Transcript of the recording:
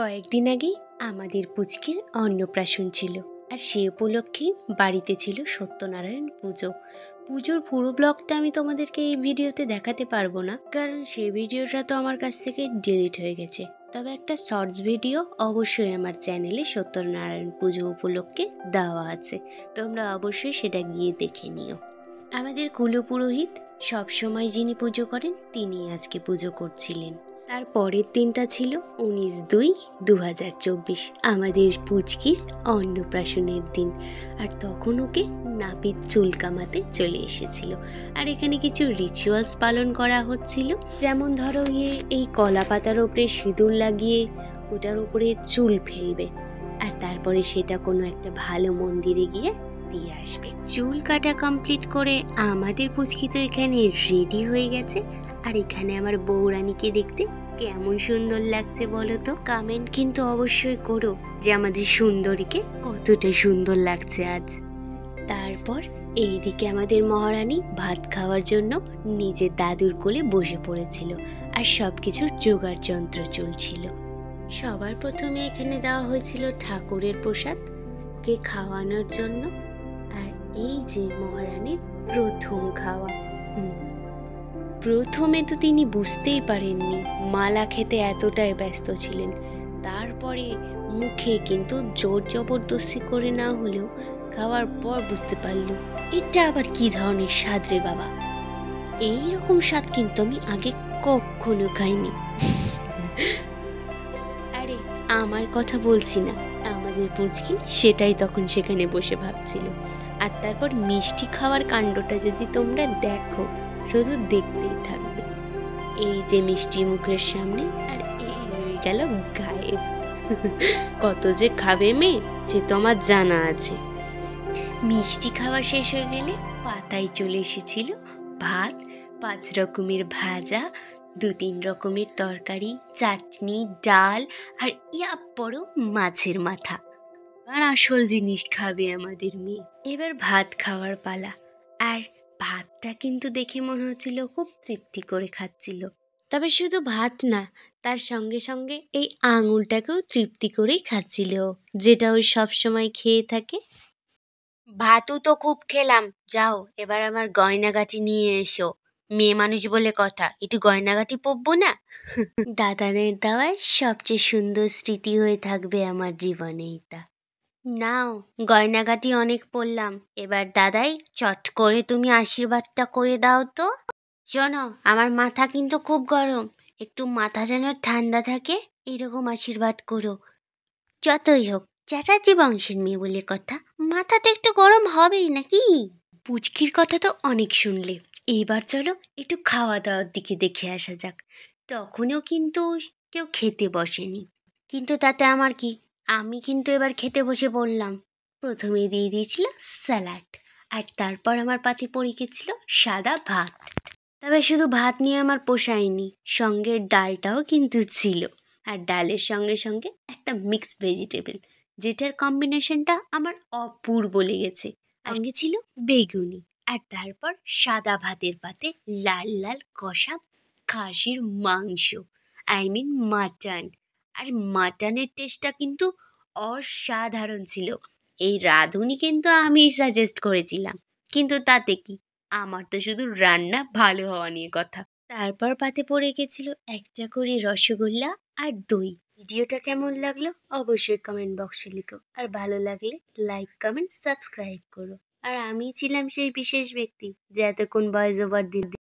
কয়েকদিন আগেই আমাদের পুচকির অন্নপ্রাশন ছিল, আর সে উপলক্ষেই বাড়িতে ছিল সত্যনারায়ণ পুজো। পুজোর পুরো ব্লগটা আমি তোমাদেরকে এই ভিডিওতে দেখাতে পারবো না, কারণ সেই ভিডিওটা তো আমার কাছ থেকে ডিলিট হয়ে গেছে। তবে একটা শর্টস ভিডিও অবশ্যই আমার চ্যানেলে সত্যনারায়ণ পুজো উপলক্ষে দেওয়া আছে, তোমরা অবশ্যই সেটা গিয়ে দেখে নিও। আমাদের কুলপুরোহিত সবসময় যিনি পুজো করেন তিনি আজকে পুজো করছিলেন। তার পরের দিনটা ছিল 19/2/2024, আমাদের পুচকির অন্নপ্রাশনের দিন। আর তখন ওকে নাপিত চুল কামাতে চলে এসেছিল। আর এখানে কিছু রিচুয়ালস পালন করা হচ্ছিল, যেমন ধরো এই কলা পাতার ওপরে সিঁদুর লাগিয়ে ওটার উপরে চুল ফেলবে, আর তারপরে সেটা কোনো একটা ভালো মন্দিরে গিয়ে দিয়ে আসবে। চুল কাটা কমপ্লিট করে আমাদের পুচকি তো এখানে রেডি হয়ে গেছে। আর এখানে আমার বউরানীকে দেখতে কেমন সুন্দর লাগছে বলো তো? কমেন্ট কিন্তু অবশ্যই করো যে আমাদের সুন্দরীকে কতটা সুন্দর লাগছে আজ। তারপর এইদিকে আমাদের মহারানী ভাত খাওয়ার জন্য নিজের দাদুর কোলে বসে পড়েছিল, আর সব কিছুর জোগাড় যন্ত্র চলছিল। সবার প্রথমে এখানে দেওয়া হয়েছিল ঠাকুরের প্রসাদ ওকে খাওয়ানোর জন্য। আর এই যে মহারানীর প্রথম খাওয়া। প্রথমে তো তিনি বুঝতেই পারেননি, মালা খেতে এতটাই ব্যস্ত ছিলেন। তারপরে মুখে কিন্তু জোর জবরদস্তি করে না হলেও খাওয়ার পর বুঝতে পারলো এটা আবার কি ধরনের স্বাদ রে বাবা। এইরকম স্বাদ কিন্তু আমি আগে কখনো খাইনি। আরে আমার কথা বলছি না, আমাদের পুচকি সেটাই তখন সেখানে বসে ভাবছিল। আর তারপর মিষ্টি খাওয়ার কাণ্ডটা যদি তোমরা দেখো, শুধু দেখতেই থাকবে। এই যে মিষ্টি মুখের সামনে, আর এই হয়ে গেল গায়েব। কত যে খাবে মেয়ে সে তো আমার জানা আছে। মিষ্টি খাওয়া শেষ হয়ে গেলে পাতায় চলে এসেছিল ভাত, 5 রকমের ভাজা, 2-3 রকমের তরকারি, চাটনি, ডাল, আর বড় মাছের মাথা। আর আসল জিনিস খাবে আমাদের মেয়ে। এবার ভাত খাওয়ার পালা। আর ভাতটা কিন্তু দেখে মনে হচ্ছিল খুব তৃপ্তি করে খাচ্ছিল। তবে শুধু ভাত না, তার সঙ্গে সঙ্গে এই আঙুলটাকেও তৃপ্তি করেই খাচ্ছিল, যেটা ওই সবসময় খেয়ে থাকে। ভাতও তো খুব খেলাম, যাও এবার আমার গয়নাগাটি নিয়ে এসো। মেয়ে মানুষ বলে কথা, একটু গয়নাগাটি পরবো না? দাদাদের দেওয়ার সবচেয়ে সুন্দর স্মৃতি হয়ে থাকবে আমার জীবনে এটা। নাও, গয়নাগাটি অনেক পরলাম, এবার দাদাই চট করে তুমি আশীর্বাদটা করে দাও তো। শোনো, আমার মাথা কিন্তু খুব গরম, একটু মাথা যেন ঠান্ডা থাকে এরকম আশীর্বাদ করো। যতই হোক চ্যাটার্জি বংশের মেয়ে বলে কথা, মাথা তো একটু গরম হবেই নাকি? পুচকির কথা তো অনেক শুনলে, এইবার চলো একটু খাওয়া দাওয়ার দিকে দেখে আসা যাক। তখনও কিন্তু কেউ খেতে বসেনি, কিন্তু তাতে আমার কি, আমি কিন্তু এবার খেতে বসে পড়লাম। প্রথমে দিয়ে দিয়েছিল স্যালাড, আর তারপর আমার পাতে পড়ে গেছিল সাদা ভাত। তবে শুধু ভাত নিয়ে আমার পোষায়নি, সঙ্গে ডালটাও কিন্তু ছিল। আর ডালের সঙ্গে সঙ্গে একটা মিক্সড ভেজিটেবল, যেটার কম্বিনেশনটা আমার অপূর্ব লেগেছে। সঙ্গে ছিল বেগুনি, আর তারপর সাদা ভাতের পাতে লাল লাল কষা খাসির মাংস, মাটন। আর মাটনের টেস্টটা কিন্তু অসাধারণ ছিল। এই রাঁধুনি কিন্তু আমি সাজেস্ট করেছিলাম, কিন্তু তাতে কি, আমার তো শুধু রান্না ভালো হওয়া নিয়ে কথা। তারপর পাতে পড়ে গেছিল একটা করে রসগোল্লা আর দই। ভিডিওটা কেমন লাগলো অবশ্যই কমেন্ট বক্সে লিখো, আর ভালো লাগলে লাইক, কমেন্ট, সাবস্ক্রাইব করো। আর আমি ছিলাম সেই বিশেষ ব্যক্তি যে এতক্ষণ ভয়েস ওভার দিল।